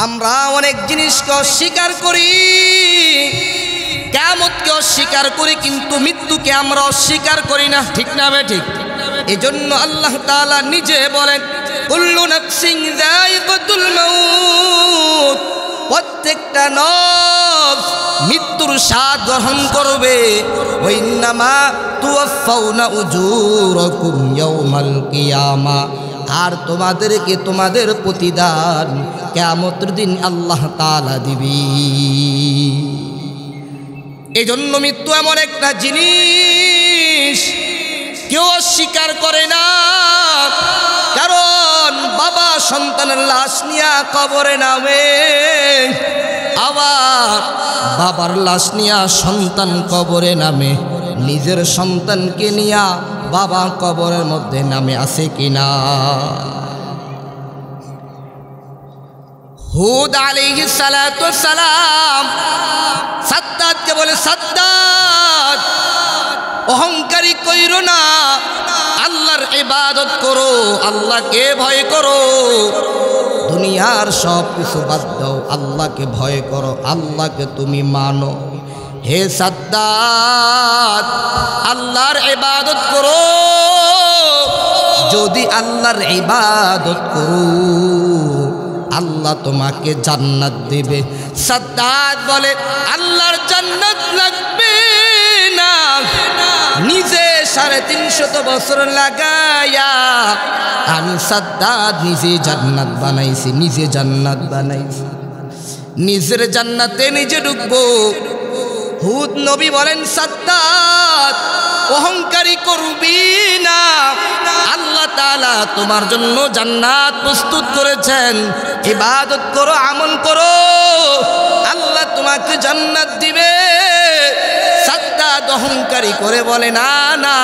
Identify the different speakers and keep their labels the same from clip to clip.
Speaker 1: আমরা অনেক জিনিসকে অস্বীকার করি, কিয়ামতকে অস্বীকার করি, কিন্তু মৃত্যুকে আমরা অস্বীকার করি না। ঠিক না বে ঠিক? এজন্য আল্লাহ তাআলা নিজে বলেন, কুল্লু নাফসিন যায়িকাতুল মাউত, প্রত্যেকটা নফস মৃত্যুর স্বাদ গ্রহণ করবে। ওয়া ইন্নামা তুওয়াফাউনা উজুরাকুম ইয়াউমাল কিয়ামা, আর তোমাদেরকে তোমাদের প্রতিদান কিয়ামতের দিন আল্লাহ তাআলা দিবে। এজন্য মৃত্যু এমন একটা জিনিস কেউ অস্বীকার করে না। কারণ বাবা সন্তানের লাশ নিয়ে কবরে নামে, আবার বাবার লাশ নিয়ে সন্তান কবরে নামে। নিজের সন্তানকে নিয়ে বাবা কবরের মধ্যে নামে আছে কিনা? হুদ আলাইহিস সালাতু ওয়াস সালাম সাদ্দাতকে বলে, সাদ্দাত অহংকারী কইরো না, আল্লাহর ইবাদত করো, আল্লাহকে ভয় করো, দুনিয়ার সব কিছু বাদ দাও, আল্লাহকে ভয় করো, আল্লাহকে তুমি মানো। হে সাদ্দাত, আল্লাহর ইবাদত করো, যদি আল্লাহর ইবাদত করো আল্লাহ তোমাকে জান্নাত দেবে। সাদ্দাত বলে, আল্লাহর জান্নাত লাগবে না, নিজে 350 বছর লাগায়া আমি সাদ্দাত নিজে জান্নাত বানাইছি, নিজে জান্নাত বানাইছি, নিজের জান্নাতে নিজে ঢুকবো। হুদ নবী বলেন, সাদ্দাত অহংকারী করবি না, আল্লাহ তাআলা তোমার জন্য জান্নাত প্রস্তুত করেছেন, ইবাদত করো, আমল করো, আল্লাহ তোমাকে জান্নাত দিবে। সাদ্দাত অহংকারী করে বলে, না না,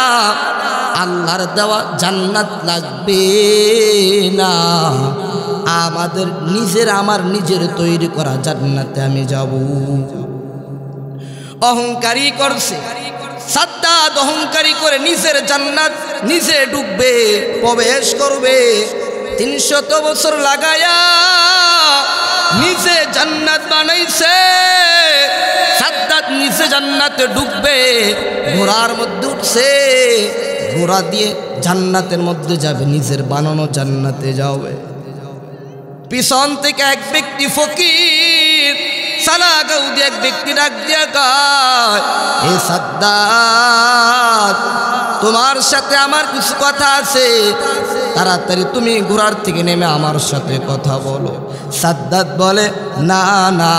Speaker 1: আল্লাহর দেওয়া জান্নাত লাগবে না, আমাদের আমার নিজের তৈরি করা জান্নাতে আমি যাব। অহংকারী করছে সাদ্দাত, অহংকারী করে নিজের জান্নাত নিজে ঢুকবে, প্রবেশ করবে। 300 বছর লাগায়া নিজে জান্নাত বানাইছে। সাদ্দাত নিজে জান্নাতে ঢুকবে, ঘোড়ার মধ্যে উঠছে, ঘোড়া দিয়ে জান্নাতের মধ্যে যাবে, নিজের বানানো জান্নাতে যাবে। পিছন থেকে এক ব্যক্তি ফকির সালাগাও দিয়ে এক ব্যক্তি ডাক দিয়া কয়, হে সাদ্দাত, তোমার সাথে আমার কিছু কথা আছে, তাড়াতাড়ি তুমি ঘোড়ার থেকে নেমে আমার সাথে কথা বলো। সাদ্দাত বলে, না না,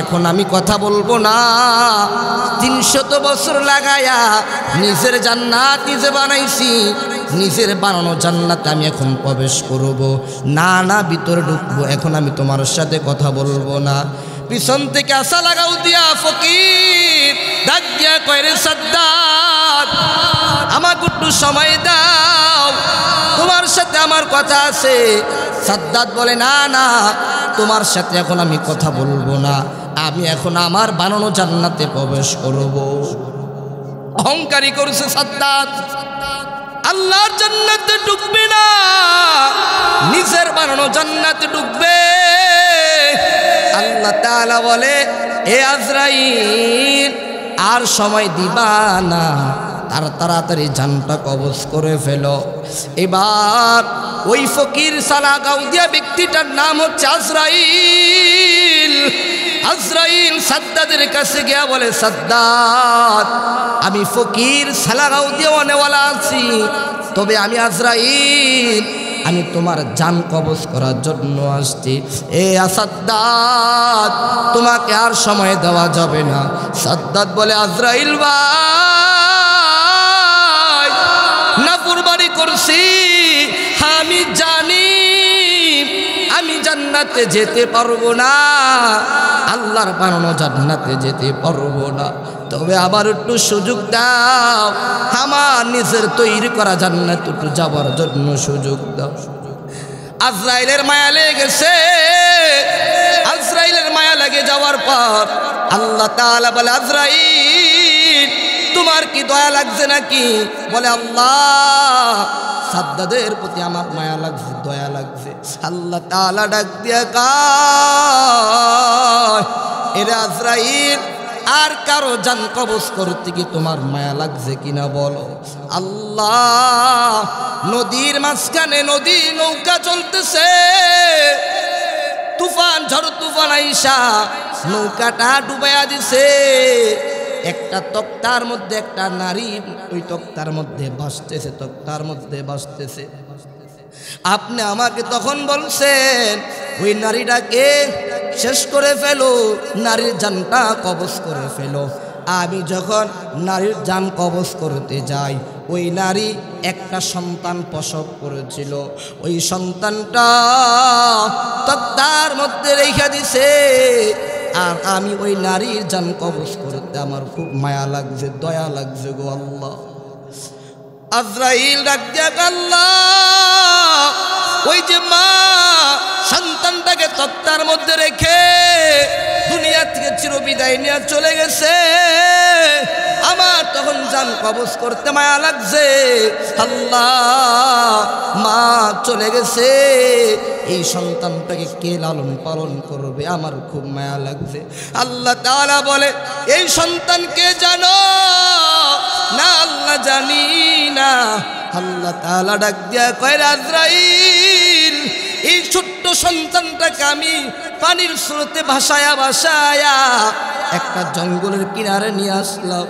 Speaker 1: এখন আমি কথা বলবো না, 300 বছর লাগায়া নিজের জান্নাত নিজে বানাইছি, নিজের বানানো জান্নাতে আমি এখন প্রবেশ করব না, না ভিতরে ঢুকবো, এখন আমি তোমার সাথে কথা বলবো না। পিছন থেকে আসা লাগাও দিয়া ফকির ডাক দিয়া কয়, রে সাদ্দাত, আমাকে একটু সময় দাও, তোমার সাথে আমার কথা আছে। সাদ্দাত বলে, না না, তোমার সাথে এখন আমি কথা বলবো না, আমি এখন আমার বানানো জান্নাতে প্রবেশ করব। অহংকারী করছে সাদ্দাত, আল্লাহর জান্নাতে ঢুকবে না, নিজের বানানো জান্নাতে ঢুকবে। আল্লাহ তাআলা বলে, হে আজরাইল, আর সময় দিবা না, তাড়াতাড়ি জানটা কবজ করে ফেলো। এবার ওই ফকির সালাগাও দিয়া ব্যক্তিটার নাম হচ্ছে আজরাইল। আজরাইল সাদ্দাতের কাছে গিয়া বলে, সাদ্দাত, আমি ফকির সালাগাও দিয়া অনেওয়ালা আছি, তবে আমি আজরাইল, আমি তোমার জান কবজ করার জন্য আসছি। এ সাদ্দাত, তোমাকে আর সময় দেওয়া যাবে না। সাদ্দাত বলে, আজরাইল ভাই, নাফরমানি করছি, আমি জানি আমি জান্নাতে যেতে পারবো না, আল্লাহর বানানো জান্নাতে যেতে পারবো না, তবে আবার একটু সুযোগ দাও, আমার নিজের তৈরি করা জান্নাতে একটু যাওয়ার জন্য সুযোগ দাও। আজরাইলের মায়া লেগে গেছে। আজরাইলের মায়া লেগে যাওয়ার পর আল্লাহ তাআলা বলে, আজরাইল, তোমার কি দয়া লাগছে নাকি? বলে, আল্লাহ, সাদ্দাদের প্রতি আমার মায়া লাগছে, দয়া লাগছে। আল্লাহ তাআলা ডাক দিয়া কয়, এরে আজরাইল, আর কারো জান কবজ করতে কি তোমার মায়া লাগছে কিনা বলো। আল্লাহ, নদীর মাঝখানে নদী নৌকা চলতেছে, তুফান ঝড় তুফান আইসা নৌকাটা ডুবাইয়া দিছে। একটা তক্তার মধ্যে একটা নারী ওই তক্তার মধ্যে ভাসতেছে, তক্তার মধ্যে ভাসতেছে। আপনি আমাকে তখন বলছেন ওই নারীটাকে শেষ করে ফেলো, নারীর জানটা কবজ করে ফেলো। আমি যখন নারীর জান কবজ করতে যাই, ওই নারী একটা সন্তান প্রসব করেছিল, ওই সন্তানটা তক্তার মধ্যে রেখে দিছে। আর আমি ওই নারীর জান কবজ করতে আমার খুব মায়া লাগছে, দয়া লাগছে গো আল্লাহ। আজরাইল ডাক দিয়া আল্লাহ, ওই যে মা সন্তানটাকে তক্তার মধ্যে রেখে দুনিয়া থেকে চিরবিদায় নিয়ে চলে গেছে, আমার তখন জান কবজ করতে মায়া লাগছে। আল্লাহ, মা চলে গেছে, এই সন্তানটাকে কে লালন পালন করবে, আমার খুব মায়া লাগছে। আল্লাহ তাআলা বলে, এই সন্তান কে জানো না? আল্লাহ জানি না। আল্লাহ তাআলা ডাক দিয়া কয়, আজরাইল, এই ছোট্ট সন্তানটাকে আমি পানির স্রোতে ভাসায়া ভাসায়া একটা জঙ্গলের কিনারে নিয়ে আসলাম।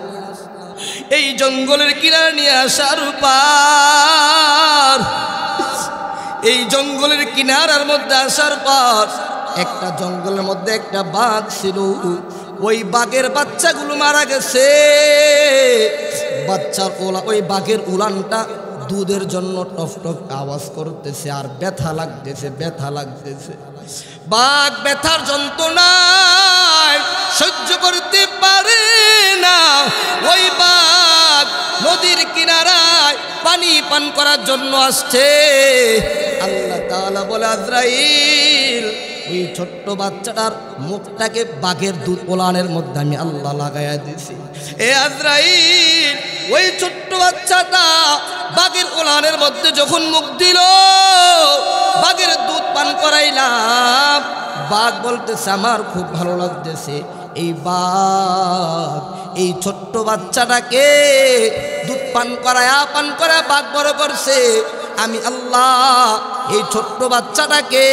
Speaker 1: এই জঙ্গলের কিনারে নিয়ে আসার পর, এই জঙ্গলের কিনারার মধ্যে আসার পর একটা জঙ্গলের মধ্যে একটা বাঘ ছিল। ওই বাঘের বাচ্চাগুলো মারা গেছে। বাচ্চার ওই বাঘের উলানটা দুধের জন্য টফ টফ আওয়াজ করতেছে আর ব্যথা লাগতেছে, ব্যথা লাগতেছে। বাঘ ব্যথার যন্ত্রণায় সহ্য করতে পারে না। ওই বাঘ নদীর কিনারায় পানি পান করার জন্য আসছে। আল্লাহ তাআলা বলে, আজরাইল, ওই ছোট্ট বাচ্চাটার মুখটাকে বাঘের দুধ ওলানের মধ্যে আমি আল্লাহ লাগাইয়া দিছি। এ আজরাইল, ওই ছোট্ট বাচ্চাটা বাঘের ওলানের মধ্যে যখন মুখ দিল, বাঘের দুধ পান করাইলাম। বাঘ বলতেছে, আমার খুব ভালো লাগতেছে। এই বাঘ এই ছোট্ট বাচ্চাটাকে দুধ পান করায় বাঘ বড় করছে। আমি আল্লাহ এই ছোট্ট বাচ্চাটাকে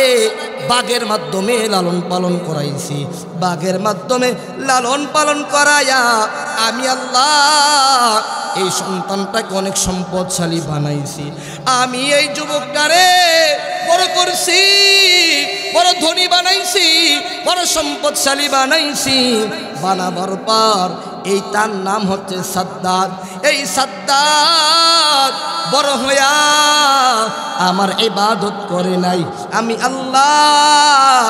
Speaker 1: বাঘের মাধ্যমে লালন পালন করাইছি। বাঘের মাধ্যমে লালন পালন করাইয়া আমি আল্লাহ এই সন্তানটাকে অনেক সম্পদশালী বানাইছি। আমি এই যুবকটারে বড় করছি, বড় ধনী বানাইছি, বড় সম্পদশালী বানাইছি। বানাবার পর এই তার নাম হচ্ছে সাদ্দাত। এই সাদ্দাত বড় হইয়া আমার ইবাদত করে নাই। আমি আল্লাহ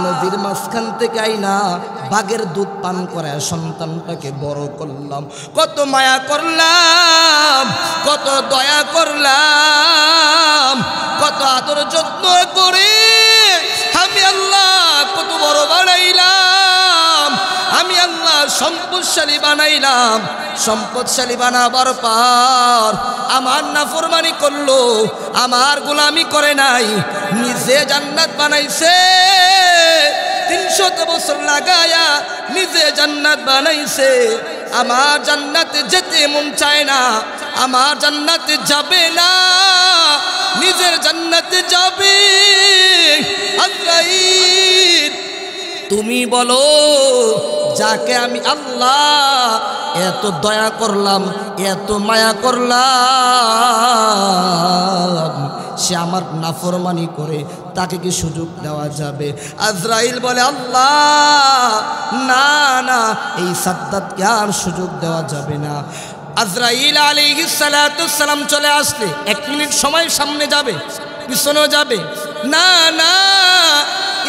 Speaker 1: নদীর মাঝখান থেকে আইনা বাঘের দুধ পান করে সন্তানটাকে বড় করলাম। কত মায়া করলাম, কত দয়া করলাম, কত আদর যত্ন করে আমি আল্লাহ কত বড় বানাইলাম। আমি আল্লাহ সম্পদশালী বানাইলাম। সম্পদশালী বানাবার পর আমার নাফরমানি করলো, আমার গোলামি করে নাই, নিজে জান্নাত বানাইছে। 300 বছর লাগায়া নিজে জান্নাত বানাইছে। আমার জান্নাতে যেতে মন চায় না, আমার জান্নাতে যাবে না, নিজের জান্নাতে যাবে। আজরাইল, তুমি বলো, যাকে আমি আল্লাহ এত দয়া করলাম, এত মায়া করলাম, সে আমার নাফরমানি করে, তাকে কি সুযোগ দেওয়া যাবে? আজরাইল বলে, আল্লাহ না না, এই সাদ্দাতকে আর সুযোগ দেওয়া যাবে না। আজরাইল আলাইহিস সালাতু সালাম চলে আসলে 1 মিনিট সময় সামনে যাবে, পিছনেও যাবে না। না,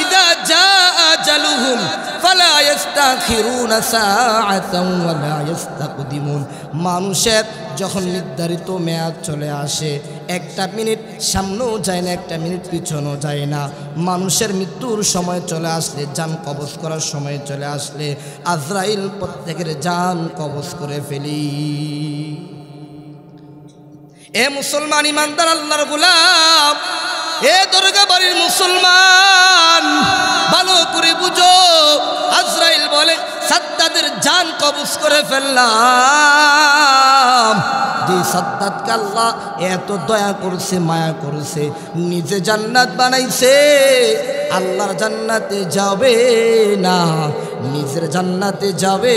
Speaker 1: ইদা জাআ আজালুহুম ফালা ইস্তাখিরুনা সাআতান ওয়ালা ইস্তাকদিমুন। মানুষের যখন নির্ধারিত মেয়াদ চলে আসে, 1টা মিনিট সামনেও যায় না, 1টা মিনিট পিছনেও যায় না। মানুষের মৃত্যুর সময় চলে আসলে, জান কবজ করার সময় চলে আসলে, আজরাইল প্রত্যেকের জান কবজ করে ফেলি। এ মুসলমান ইমানদার আল্লাহর গোলাম, এ দরগা বাড়ির মুসলমান, ভালো করে বুঝো। আজরাইল বলে সাদ্দাদের জান কবজ করে ফেললাম। যে সাদ্দাতকে আল্লাহ এত দয়া করছে, মায়া করছে, নিজে জান্নাত বানাইছে, আল্লাহর জান্নাতে যাবে না, নিজের জান্নাতে যাবে।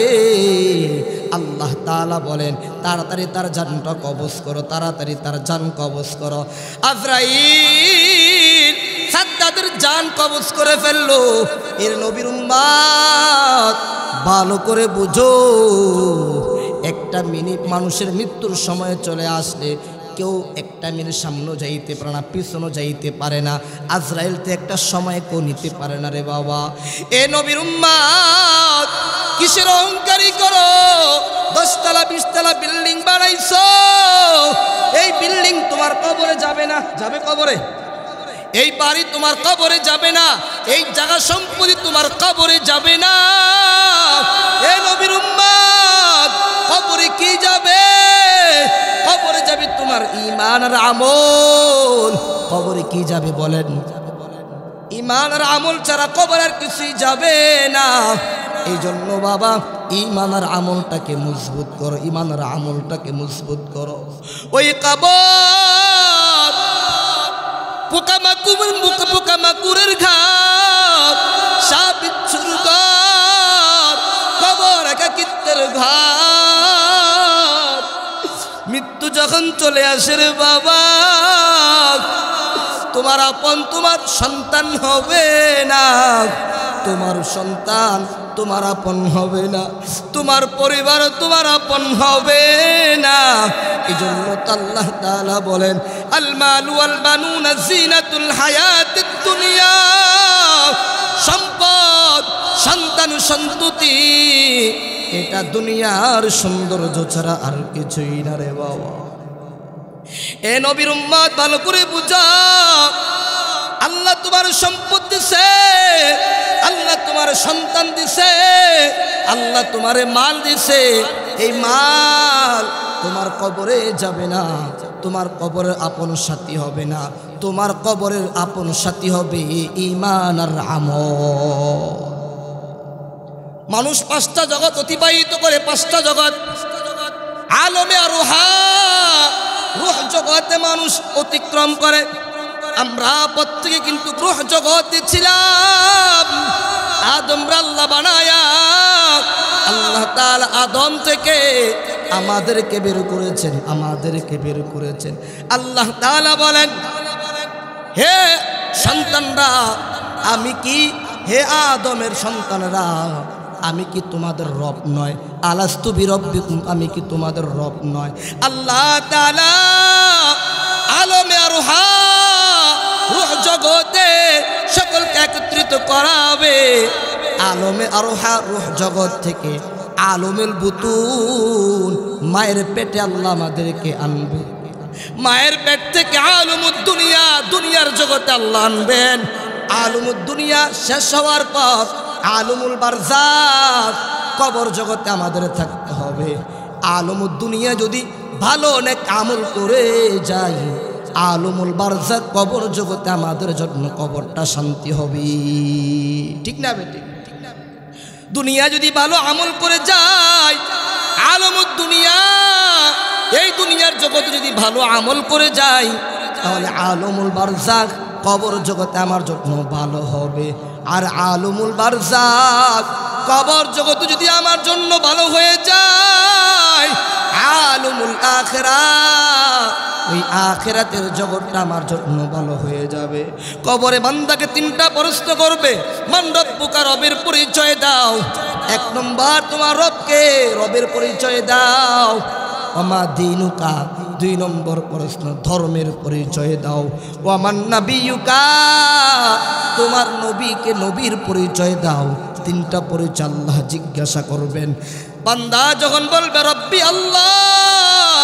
Speaker 1: আল্লাহ তাআলা বলেন তাড়াতাড়ি তার জানটা কবজ করো, তাড়াতাড়ি তার জান কবজ করো। আজরাইল সাদ্দাদের জান কবজ করে ফেললো। এর নবীর উম্মত ভালো করে বুঝো, একটা মিনিট মানুষের মৃত্যুর সময় চলে আসলে কেউ একটা মিনিট সামনে যাইতে পারে না, পিছনে যাইতে পারে না। আজরাইল তো একটা সময় কেউ নিতে পারে না রে বাবা। এ নবীর উম্মত কিসের অহংকারী করো? 10 তলা 20 তলা বিল্ডিং বানাইছো, এই বিল্ডিং তোমার কবরে যাবে না। যাবে কবরে? এই বাড়ি তোমার কবরে যাবে না, এই জায়গা সম্পত্তি তোমার কবরে যাবে না। এ নবীর উম্মত কবরে কি যাবে? কবরে যাবে তোমার ঈমান আর আমল। কবরে কি যাবে বলেন? ঈমান আর আমল ছাড়া কবরে আর কিছুই যাবে না। এই জন্য বাবা ঈমান আর আমলটাকে মজবুত করো, ঈমান আর আমলটাকে মজবুত করো। ওই কবর পোকামাকুরের ঘাট, সাপ বিচ্ছুর ঘর, কবর একাকিত্বের ঘাট। মৃত্যু যখন চলে আসে রে বাবা, তোমার আপন তোমার সন্তান হবে না, তোমার সন্তান তোমার আপন হবে না, তোমার পরিবার তোমার আপন হবে না। এই জন্য আল্লাহ তাআলা বলেন আল মালু ওয়াল বানুনা জিনাতুল হায়াতিদ দুনিয়া। সম্পদ, সন্তান, সন্ততি এটা দুনিয়ার সৌন্দর্য ছাড়া আর কিছুই না রে বাবা। এ নবীর উম্মত ভালো করে বুঝা, আল্লাহ তোমার সম্পদ দিছে, আল্লাহ তোমার সন্তান দিছে, আল্লাহ তোমারে মাল দিছে। এই মাল তোমার কবরে যাবে না, তোমার কবরের আপন সাথী হবে না, তোমার কবরের আপন সাথী হবে ঈমান আর আমল। মানুষ 5টা জগৎ অতিবাহিত করে, 5টা জগৎ। আলমে রুহা, রূহ জগতে মানুষ অতিক্রম করে। আমরা প্রত্যেকে কিন্তু রূহ জগতে ছিলাম। আদমরা আল্লাহ বানায়া, আল্লাহ তাআলা আদম থেকে আমাদেরকে বের করেছেন, আমাদেরকে বের করেছেন। আল্লাহ তাআলা বলেন হে সন্তানরা, আমি কি, হে আদমের সন্তানরা, আমি কি তোমাদের রব নয়? আলাস্তু বিরব্বিকুম, আমি কি তোমাদের রব নয়? আল্লাহ তাআলা আলমে রুহা, রূহ জগতে সকলকে একত্রিত করাবে। আলমে রুহা, রূহ জগৎ থেকে আলমেল বুতুন, মায়ের পেটে আল্লাহ আমাদেরকে আনবে। মায়ের পেট থেকে আলমুদ দুনিয়া, দুনিয়ার জগতে আল্লাহ আনবেন। আলমুদ দুনিয়া শেষ হওয়ার পর আলমুল বারজাখ, কবর জগতে আমাদের থাকতে হবে। আলমুদ দুনিয়া যদি ভালো অনেক আমল করে যাই, আলমুল বারজাখ কবর জগতে আমাদের জন্য কবরটা শান্তি হবে। ঠিক না বেটি? দুনিয়া যদি ভালো আমল করে যায়, আলমুদ দুনিয়া, এই দুনিয়ার জগতে যদি ভালো আমল করে যায়, তাহলে আলমুল বারজাখ কবর জগতে আমার জন্য ভালো হবে। আর আলমুল বারজাখ কবর জগতে যদি আমার জন্য ভালো হয়ে যায়, আলমুল আখিরাত, ওই আখিরাতের জগৎটা আমার জন্য ভালো হয়ে যাবে। কবরে বান্দাকে 3টা প্রশ্ন করবে। মান রব্বুকা, রবের পরিচয় দাও। 1 নম্বর তোমার রবকে, রবের পরিচয় দাও। ওমা দীনুকা, 2 নম্বর প্রশ্ন ধর্মের পরিচয় দাও। ওমান নাবিয়ুকা, তোমার নবীকে, নবীর পরিচয় দাও। 3টা পরিচয় আল্লাহ জিজ্ঞাসা করবেন। বান্দা যখন বলবে রব্বি আল্লাহ,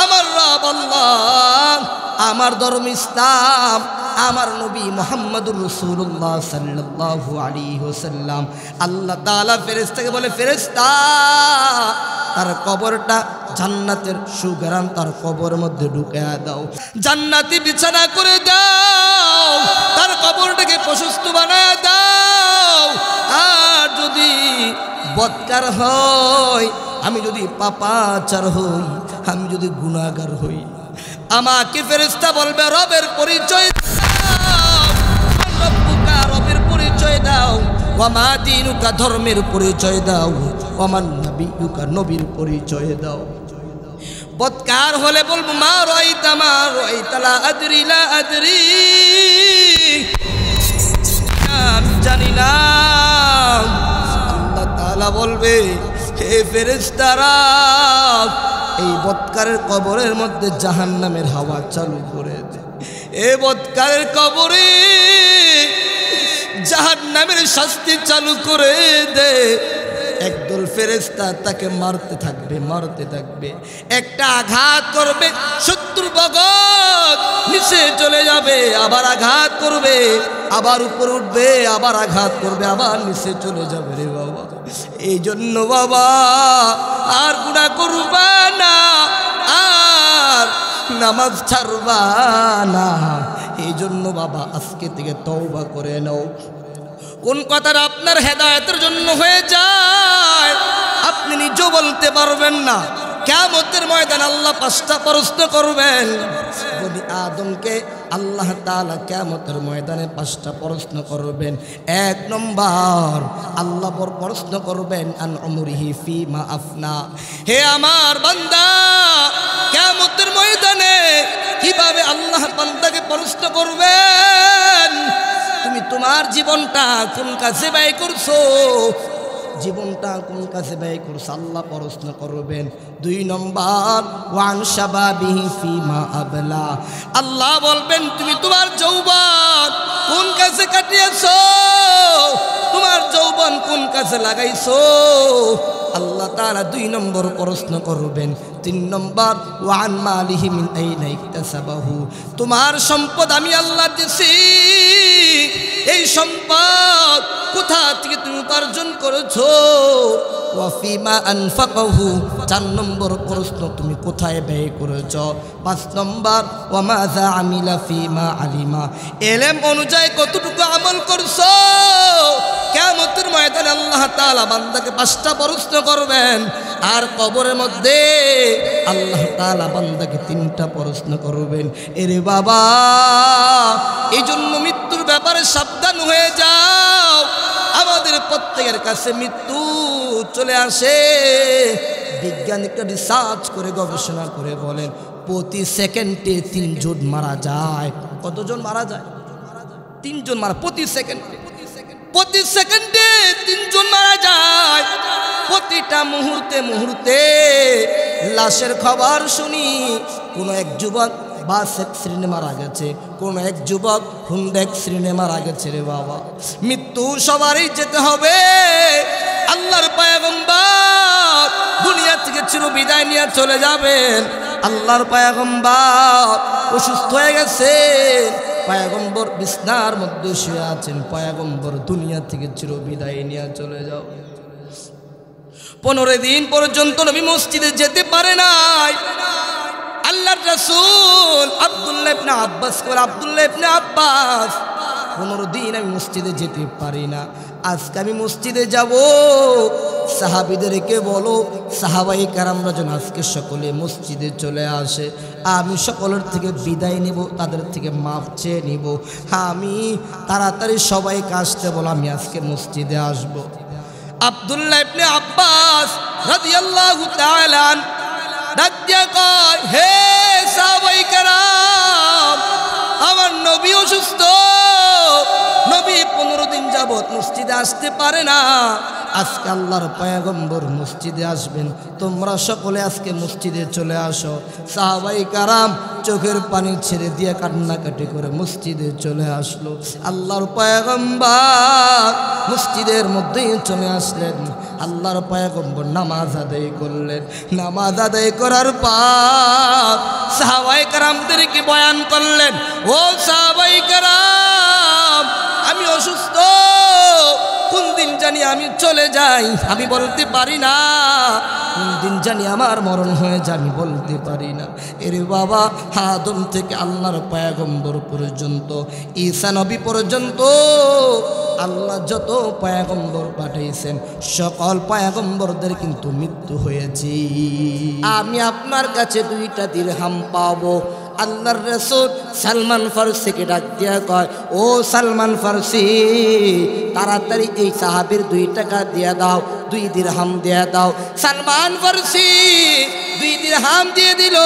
Speaker 1: আমার রব আল্লাহ, আমার ধর্ম ইসলাম, আমার নবী মুহাম্মদুর রাসূলুল্লাহ সাল্লাল্লাহু আলাইহি ওয়াসাল্লাম, আল্লাহ তাআলা ফেরেশতাকে বলে ফেরেশতা তার কবরটা জান্নাতের সুঘ্রাণ তার কবরের মধ্যে ঢুকিয়ে দাও, জান্নাতি বিছানা করে দাও, তার কবরটাকে প্রশস্ত বানায় দাও। আর যদি বদকার হয়, আমি যদি পাপাচার হই, আমি যদি গুনাহগার হই, আমাকে ফেরেশতা বলবে রবের পরিচয় দাও, রব্বুকা রবের পরিচয় দাও, ওয়া মা দীনুকা ধর্মের পরিচয় দাও, ওয়া মান নাবিয়ুকা নবীর পরিচয় দাও। বদকার হলে বলবো মা রাইতা লা আদরি লা আদরি, আমি জানি না। আল্লাহ তাআলা বলবে হে ফেরেশতারা, এই বদকারের কবরের মধ্যে জাহান্নামের হাওয়া চালু করে দে। এই বদকারের কবরে জাহান্নামের শাস্তি চালু করে দে। একদল ফেরেশতা তাকে মারতে থাকবে, একটা আঘাত করবে 70 বগত নিচে চলে যাবে, আবার আঘাত করবে, আবার উপরে উঠবে, আবার আঘাত করবে, আবার নিচে চলে যাবে। রে বাবা, এই জন্য বাবা আর গুনাহ করবা না, আর নামাজ ছাড়বা না। এই জন্য বাবা আজকে থেকে তওবা করে নাও। কোন কথাটা আপনার হেদায়েতের জন্য হয়ে যায় আপনি নিজেও বলতে পারবেন না। কিয়ামতের ময়দানে আল্লাহ 5টা প্রশ্ন করবেন। বনি আদমকে আল্লাহ তাআলা কিয়ামতের ময়দানে 5টা প্রশ্ন করবেন। 1 নম্বর আল্লাহ প্রশ্ন করবেন আন উমরিহি ফিমা আফনা, হে আমার বান্দা কিয়ামতের ময়দানে কিভাবে আল্লাহ বান্দাকে প্রশ্ন করবেন, তুমি তোমার জীবনটা কোন কাজে ব্যয় করছো, জীবনটা কোন কাজে ব্যয় করছো আল্লাহ প্রশ্ন করবেন। 2 নম্বর ওয়ান শাবাবিহি ফিমা আবলা, আল্লাহ বলবেন তুমি তোমার যৌবন কোন কাজে কাটিয়েছো, তোমার যৌবন কোন কাজে লাগাইছো, আল্লাহ তাআলা 2 নম্বর প্রশ্ন করবেন। 3 নম্বর ওয়ান মালিহি মিন আইনা ইকতাসাবাহু, তোমার সম্পদ আমি আল্লাহ দিয়েছি, এই সম্পদ কোথা থেকে তুমি উপার্জন করেছো, ওয়া ফিমা আনফাকাহু, 4 নম্বর প্রশ্ন তুমি কোথায় ব্যয় করেছো। 5 নম্বর ওয়া মাযা আমিলা ফিমা আলিমা, ইলম অনুযায়ী কতটুকু আমল করছো। কিয়ামতের ময়দানে আল্লাহ তাআলা বান্দাকে 5টা প্রশ্ন করবেন, আর কবরের মধ্যে আল্লাহ তাআলা বান্দাকে 3টা প্রশ্ন করবেন। এরে বাবা, এই জন্য মৃত্যুর ব্যাপারে সাবধান হয়ে যাও। আমাদের প্রত্যেকের কাছে মৃত্যু চলে আসে। বিজ্ঞানিকরা রিসার্চ করে গবেষণা করে বলেন প্রতি সেকেন্ডে 3 জন মারা যায়। কতজন মারা যায়? 3 জন মারা প্রতি সেকেন্ডে, প্রতি সেকেন্ডে 3 জন মারা যায়। প্রতিটা মুহূর্তে মুহূর্তে লাশের খবর শুনি, কোন এক যুবক বাস অ্যাক্সিডেন্টে মারা গেছে, কোন এক যুবক হুন্ডা অ্যাক্সিডেন্টে মারা গেছে। রে বাবা, মৃত্যু সবারই যেতে হবে। আল্লাহর পয়গম্বর দুনিয়া থেকে চির বিদায় নিয়ে চলে যাবেন। আল্লাহর পয়গম্বর অসুস্থ হয়ে গেছে, পয়গম্বর বিছনার মধ্যে শুয়ে আছেন, পয়গম্বর দুনিয়া থেকে চির বিদায় নিয়ে চলে যাও। 15 দিন পর্যন্ত নবী মসজিদে যেতে পারে নাই। আল্লাহর রাসূল আব্দুল্লাহ ইবনে আব্বাস করে, আব্দুল্লাহ ইবনে আব্বাস 15 দিন আমি মসজিদে যেতে পারি না, আজকে আমি মসজিদে যাব। সাহাবীদেরকে বলো, সাহাবায়ে কেরামরা যেন আজকে সকলে মসজিদে চলে আসে। আমি সকলের থেকে বিদায় নেব, তাদের থেকে মাফ চেয়ে নিব। আমি তাড়াতাড়ি সবাইকে আসতে বলো, আমি আজকে মসজিদে আসব। আব্দুল্লাহ ইবনে আব্বাস রাদিয়াল্লাহু তাআলা আনহু ডাক দিয়া কয়, হে সাহাবায়ে কেরাম, আমার নবী অসুস্থ, নবী 15 দিন যাবত মসজিদে আসতে পারে না, আজকে আল্লাহর পয়গম্বর মসজিদে আসবেন, তোমরা সকলে আজকে মসজিদে চলে আসো। সাহাবায়ে কেরাম চোখের পানি ছেড়ে দিয়ে কান্নাকাটি করে মসজিদে চলে আসলো। আল্লাহর পয়গম্বর মসজিদের মধ্যেই চলে আসলেন। আল্লাহর পয়গম্বর নামাজ আদায় করলেন। নামাজ আদায় করার পর সাহাবায়ে কেরামদেরকে বয়ান করলেন, ও সাহাবায়ে কেরাম, আমি অসুস্থ, কোন দিন জানি জানি আমি চলে যাই, আমি বলতে পারি না। কোন দিন জানি আমার মরণ হয়ে যায়, আমি বলতে পারি না। এরে বাবা, আদম থেকে আল্লাহর পয়গম্বর পর্যন্ত, ঈসা নবী পর্যন্ত আল্লাহ যত পয়গম্বর পাঠিয়েছেন সকল পয়গম্বরদের কিন্তু মৃত্যু হয়েছে। আমি আপনার কাছে 2টা দিরহাম পাবো। আল্লাহর রাসূল সালমান ফারসিকে ডাক দিয়া কয়, ও সালমান ফারসি, তাড়াতাড়ি এই সাহাবীর 2 টাকা দিয়া দাও, 2 দিরহাম দিয়া দাও। সালমান ফারসি 2 দিরহাম দিয়ে দিল।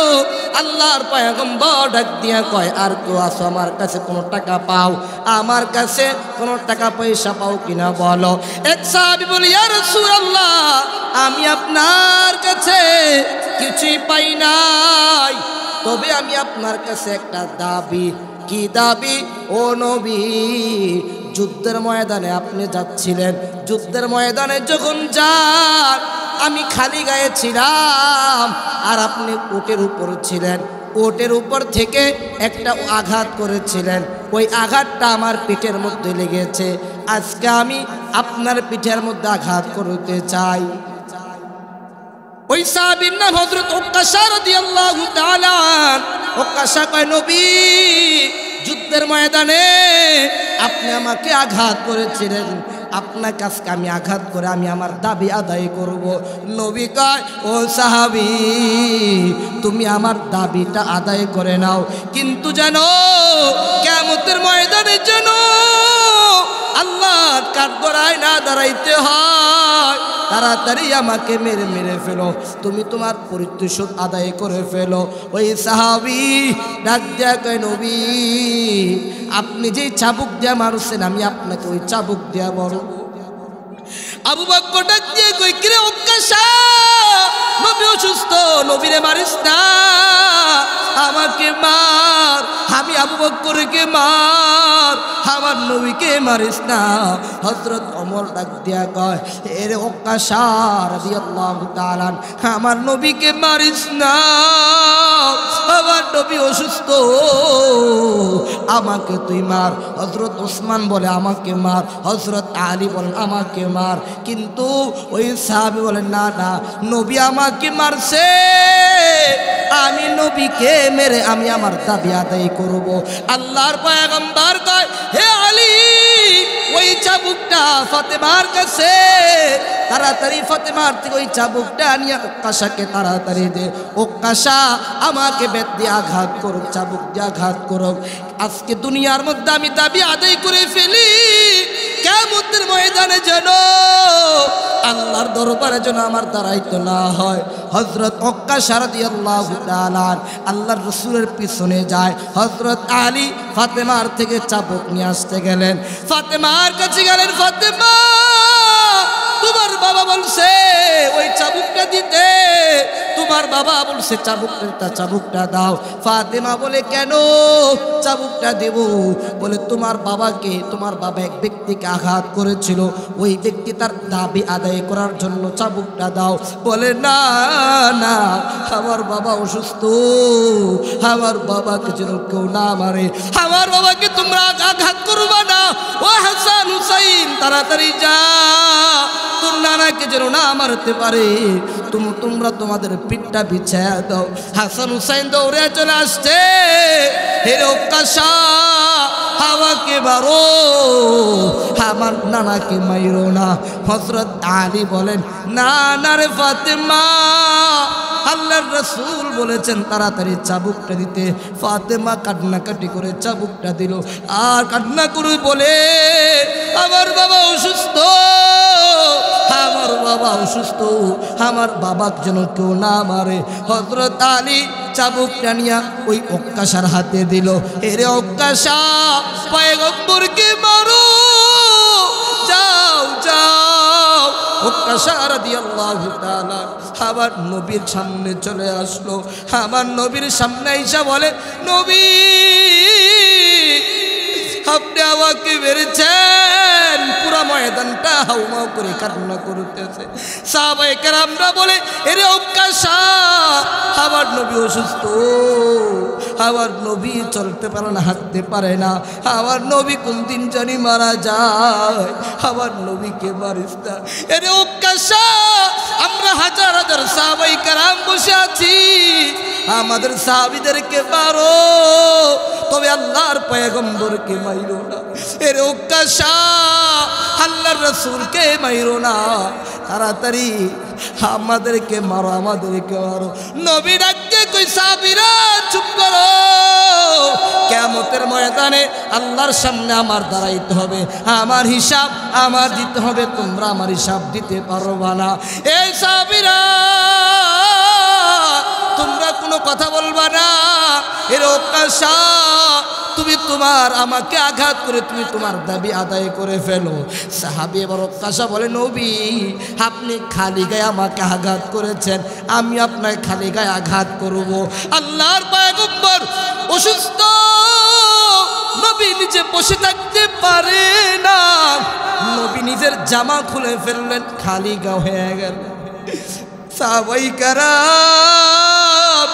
Speaker 1: আল্লাহর পয়গম্বর ডাক দিয়া কয়, আর কেউ আসো আমার কাছে কোনো টাকা পাও? আমার কাছে কোনো টাকা পয়সা পাও কিনা বলো। এক সাহাবী বলে, ইয়া রাসূলুল্লাহ, আমি আপনার কাছে কিছুই পাই নাই, তবে আমি আপনার কাছে একটা দাবি। কি দাবি? ও নবী, যুদ্ধের ময়দানে আপনি যাচ্ছিলেন, যুদ্ধের ময়দানে যখন যান আমি খালি গায়ে ছিলাম আর আপনি উটের উপর ছিলেন, উটের উপর থেকে একটা আঘাত করেছিলেন, ওই আঘাতটা আমার পিঠের মধ্যে লেগেছে। আজকে আমি আপনার পিঠের মধ্যে আঘাত করতে চাই। ওই সাহাবীর নাম হযরত উকাশা রাদিয়াল্লাহু তাআলা। উকাশা কয়, নবী, যুদ্ধের ময়দানে আপনি আমাকে আঘাত করেছিলেন, আপনার কাছে আমি আঘাত করে আমি আমার দাবি আদায় করব। নবী কয়, ও সাহাবী, তুমি আমার দাবিটা আদায় করে নাও, কিন্তু জানো কিয়ামতের ময়দানে যেন আল্লাহর কাঠগড়ায় না দাঁড়াইতে হয়, তাড়াতাড়ি আমাকে মেরে মেরে ফেলো, তুমি তোমার প্রতিশোধ আদায় করে ফেলো। ওই সাহাবী ডাক দিয়া কয়, নবী, আপনি যেই চাবুক দিয়া মারছেন আমি আপনাকে ওই চাবুক দিয়া মারব। আবু বকর ডাক দিয়ে কই, কিরে উকাশা, নবী অসুস্থ, নবীরে মারিস না, আমাকে মার, আমি আবু বকরকে মার, আমার নবীকে মারিস না। হযরত ওমর ডাক দিয়া কয়, এরে উকাশা রাদিয়াল্লাহু তাআলা, আমার নবীকে মারিস না, আমার নবী অসুস্থ, আমাকে তুই মার। হযরত ওসমান বলে, আমাকে মার। হযরত আলী বলেন, আমাকে মার। কিন্তু ওই সাহাবী বলেন, না না, নবী আমাকে মারছে, আমি নবীকে মেরে আমি আমার দাবি আদায় করব। আল্লাহর পয়গম্বর কয়, হে আলী, ওই চাবুকটা ফাতেমার কাছে, তাড়াতাড়ি ফাতেমার থেকে ওই চাবুকটা নিয়ে উকাশাকে তাড়াতাড়ি দে। উকাশা আমাকে বেত দিয়ে আঘাত করুক, চাবুক দিয়ে আঘাত করুক, আজকে দুনিয়ার মধ্যে আমি দাবি আদায় করে ফেলি, কিয়ামতের ময়দানে যেন আল্লাহর দরবারে যেন আমার দাঁড়াইতে না হয়। হযরত উকাশা রাদিয়াল্লাহু তাআলা আল্লাহর রাসূলের পিছনে যায়। হযরত আলী ফাতেমার থেকে চাবুক নিয়ে আসতে গেলেন, ফাতেমার কাছে গেলেন, ফাতেমা, তোমার বাবা বলছে ওই চাবুকটা দিতে, তোমার বাবা বলছে চাবুকটা দাও। ফাতেমা বলে, কেন চাবুকটা দেব? বলে, তোমার বাবাকে, তোমার বাবা এক ব্যক্তিকে আঘাত করেছিল, ওই ব্যক্তি তার দাবি আদায় করার জন্য চাবুকটা দাও। বলে, না না, আমার বাবা অসুস্থ, আমার বাবাকে যেন কেউ না মারে, আমার বাবাকে তোমরা আঘাত করবা না। ও হাসান হুসাইন, তাড়াতাড়ি যা, তোর নানাকে যেন না মারতে পারে, তোমরা তোমাদের পিঠটা বিছায়া দাও। হাসান হুসাইন দৌড়ে চলে আসছে, হে উকাশা, আমাকে মারো, আমার নানাকে মাইরো না। হযরত আলী বলেন, না না রে ফাতেমা, আল্লাহর রাসূল বলেছেন তাড়াতাড়ি চাবুকটা দিতে। ফাতেমা কান্নাকাটি করে চাবুকটা দিল, আর কান্না করে বলে, আমার বাবা অসুস্থ, আমার বাবা অসুস্থ, আমার বাবাকে যেন কেউ না মারে। হযরত আলী চাবুকটা নিয়ে ওই উকাশার হাতে দিল, এরে উকাশা, পয়গম্বরকে মারো, যাও যাও। উকাশা রাদিয়াল্লাহু তাআলা আবার নবীর সামনে চলে আসলো। আমার নবীর সামনে আইসা বলে, নবী, আপনি আমাকে মেরেছেন। পুরো ময়দানটা হাউমাউ করে কান্না করতেছে। সাহাবায়ে কেরামরা বলে, এরে উক্কাশা, আমার নবী অসুস্থ, আমার নবী চলতে পারে না, হাঁটতে পারে না, আমার নবী কোন দিন জানি মারা যায়, আমার নবীকে মারিস না। এরে উক্কাশা, আমরা হাজার হাজার সাহাবায়ে কেরাম বসে আছি, আমাদের সাহাবীদেরকে মারো, তবে আল্লাহর পয়গম্বরকে মাইরো না। এর উক্কাশা, আল্লাহর রাসূলকে মাইরো না, তাড়াতাড়ি আমাদেরকে মারো, আমাদেরকে মারো। নবী ডাকতে কই, সাহাবীরা চুপ করো, কিয়ামতের ময়দানে আল্লাহর সামনে আমার দাঁড়াইতে হবে, আমার হিসাব আমার দিতে হবে, তোমরা আমার হিসাব দিতে পারবা না। এই সাহাবীরা, তোমরা কোনো কথা বলবা না। এর উক্কাশা, তুমি তোমার আমাকে আঘাত করে তুমি তোমার দাবি আদায় করে ফেলো। সাহাবী এবার উক্কাশা বলে, নবী আপনি খালি গায়ে আমাকে আঘাত করেছেন, আমি আপনাকে খালি গায়ে আঘাত করব? আল্লাহর পয়গম্বর অসুস্থ, নবী নিজে বসে থাকতে পারে না, নবী নিজের জামা খুলে ফেললেন, খালি গা হয়ে গেল। সাহাবায়ে কেরাম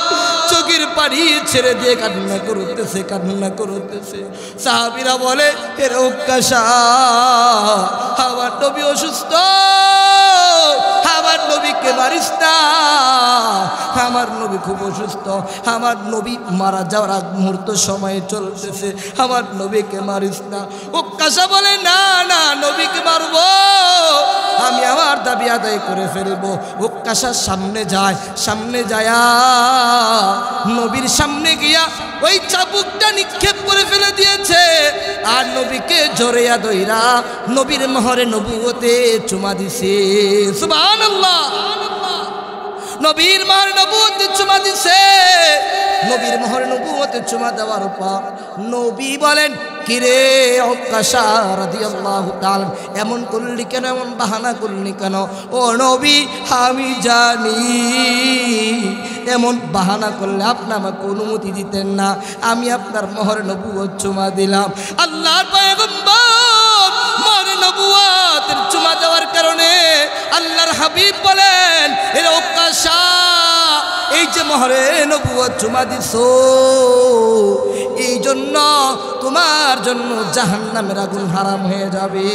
Speaker 1: চোখের পানি ছেড়ে দিয়ে কান্না করতেছে, কান্না করতেছে। সাহাবীরা বলে, এর উক্কাশা, আমার নবী অসুস্থ, আমার নবীকে মারিস না, আমার নবী খুব অসুস্থ, আমার নবী মারা যাওয়ার আগ মুহূর্ত সময় চলতেছে, আমার নবীকে মারিস না। উক্কাশা বলে, না না, নবীকে মারবো, আমি আমার দাবি আদায় করে ফেলবো। উক্কাশার সামনে যায়, সামনে যায়া নবীর সামনে গিয়া ওই চাবুকটা নিক্ষেপ করে ফেলে দিয়েছে, আর নবীকে জড়িয়া ধইরা নবীর মোহরে নবুয়তে চুমা দিছে। সুবহানাল্লাহ, নবীর মোহরে নবুয়তে চুমা দিছে। নবীর মোহরে নবুয়তে চুমা দেওয়ার পর নবী বলেন, কিরে উক্কাশা রাদিয়াল্লাহু তাআলা, এমন করলি কেন, এমন বাহানা করলি কেন? ও নবী, আমি জানি এমন বাহানা করলে আপনি আমাকে অনুমতি দিতেন না, আমি আপনার মোহরে নবুয়ত চুমা দিলাম। আল্লাহর পয়গম্বর মোহরে নবুয়তের চুমা দেওয়ার কারণে আল্লাহর হাবিব বলেন, এর উক্কাশা, এই যে মোহরে নবুয়ত চুমা দিছো, এই জন্য তোমার জন্য জাহান্নামের আগুন হারাম হয়ে যাবে।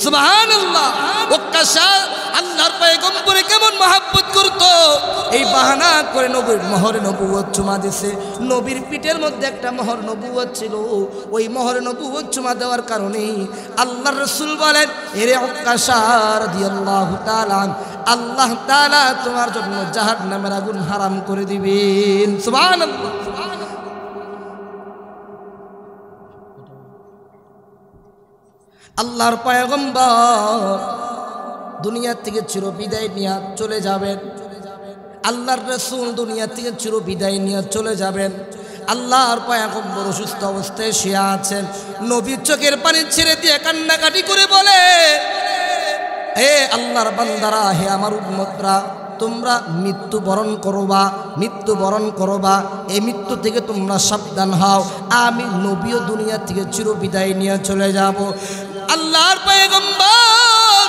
Speaker 1: সুবহানাল্লাহ। উক্কাশা আল্লাহর পয়গম্বরে কেমন মহব্বত করত, এই বাহানা করে নবীর মোহরে নবুয়ত চুমা দিছে। নবীর পিঠের মধ্যে একটা মোহর নবুয়ত ছিল, ওই মোহরে নবুয়ত চুমা দেওয়ার কারণে আল্লাহর রাসূল বলেন, এরে উক্কাশা রাদিয়াল্লাহু তাআলা, আল্লাহ তাআলা তোমার জন্য জাহান্নামের আগুন হারাম করে দিবেন। সুবহানাল্লাহ। আল্লাহর পয়গম্বর দুনিয়া থেকে চির বিদায় নিয়ে চলে যাবেন, আল্লাহর রাসূল দুনিয়া থেকে চির বিদায় নিয়ে চলে যাবেন। আল্লাহর পয়গম্বর অসুস্থ অবস্থায় শুয়ে আছেন, নবীর চোখের পানি ছেড়ে দিয়ে কান্নাকাটি করে বলে, হে আল্লাহর বান্দারা, হে আমার উম্মতরা, তোমরা মৃত্যুবরণ করবা, মৃত্যুবরণ করবা, এই মৃত্যু থেকে তোমরা সাবধান হও, আমি নবীও দুনিয়া থেকে চির বিদায় নিয়ে চলে যাব। আল্লাহর পয়গম্বর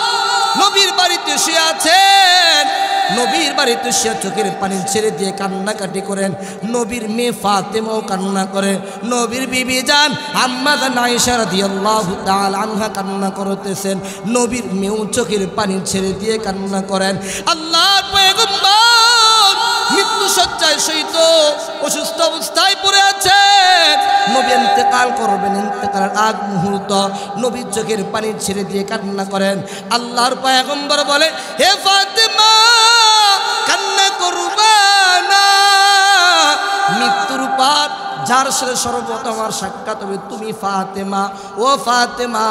Speaker 1: নবীর বাড়িতে শুয়ে আছেন, নবীর বাড়িতে শুয়ে চোখের পানি ছেড়ে দিয়ে কান্নাকাটি করেন। নবীর মেয়ে ফাতেমাও কান্না করে, নবীর বিবি জান আম্মা জান আয়েশা রাদিয়াল্লাহু তাআলা আনহা কান্না করতেছেন, নবীর মেয়েও চোখের পানি ছেড়ে দিয়ে কান্না করেন। আল্লাহর পয়গম্বর মৃত্যু শয্যায় শয়িত অসুস্থ অবস্থায় পড়ে আছেন, নবী ইন্তেকাল করবেন, ইন্তেকালের আগ মুহূর্ত নবীর চোখের পানি ছেড়ে দিয়ে কান্না করেন। আল্লাহর পয়গম্বর বলে, হে ফাতেমা, কান্না করবা না, মৃত্যুর পর যার সাথে সর্বপ্রথম আমার সাক্ষাৎ হবে তুমি ফাতেমা। ও ফাতেমা,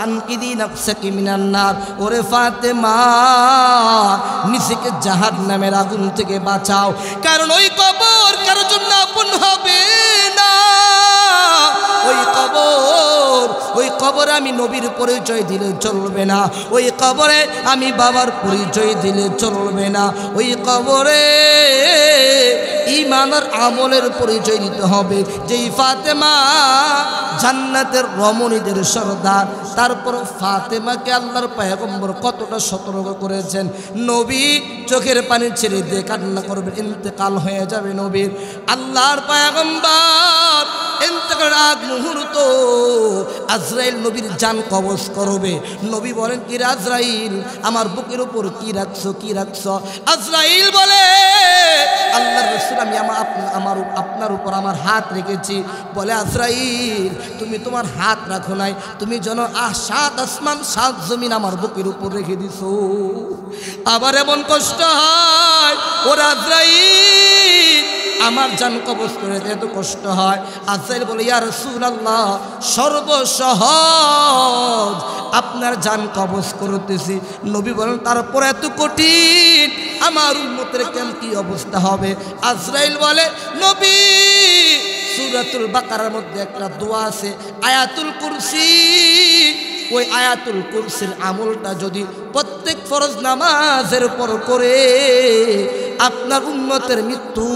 Speaker 1: আনকিদি নাফসাকি মিনান নার, ওরে ফাতেমা, নিজেকে জাহান্নামের আগুন থেকে বাঁচাও, কারণ ওই কবর কারোর জন্য আপন হবে না। ওই কবরে আমি নবীর পরিচয় দিলে চলবে না, ওই কবরে আমি বাবার পরিচয় দিলে চলবে না, ওই কবরে ঈমান আর আমলের পরিচয় দিতে হবে। যেই ফাতেমা জান্নাতের রমণীদের সর্দার। তারপর ফাতেমাকে আল্লাহর পয়গম্বর কতটা সতর্ক করেছেন, নবী চোখের পানি ছেড়ে দিয়ে কান্না করবেন, ইন্তেকাল হয়ে যাবে নবীর। আল্লাহর পয়গম্বর ইন্তেকালের আগ মুহূর্ত আজরাইল নবীর জান কবজ করবে। নবী বলেন, কি রে আজরাইল, আমার বুকের উপর কি রাখছো, কি রাখছো? আজরাইল বলে, আল্লাহর রাসূল, আমি আপনার উপর আমার হাত রেখেছি। বলে, আজরাইল তুমি তোমার হাত রাখো নাই, তুমি যেন 7 আসমান 7 জমিন আমার বুকের উপর রেখে দিছো। আবার এমন কষ্ট হয়, ওরে আজরাইল আমার জান কবজ করে এত কষ্ট হয়। আজরাইল বলে, ইয়া রাসূলুল্লাহ, সর্বসহজ আপনার জান কবজ করতেছি। নবী বলেন, তারপর এত কঠিন, আমার উম্মতের কেমন কি অবস্থা হবে? আজরাইল বলে, নবী সূরাতুল বাকারার মধ্যে একটা দোয়া আছে, আয়াতুল কুরসি। ওই আয়াতুল কুরসির আমলটা যদি প্রত্যেক ফরজ নামাজের উপর করে, আপনার উম্মতের মৃত্যু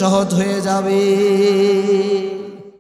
Speaker 1: সহজ হয়ে যাবে।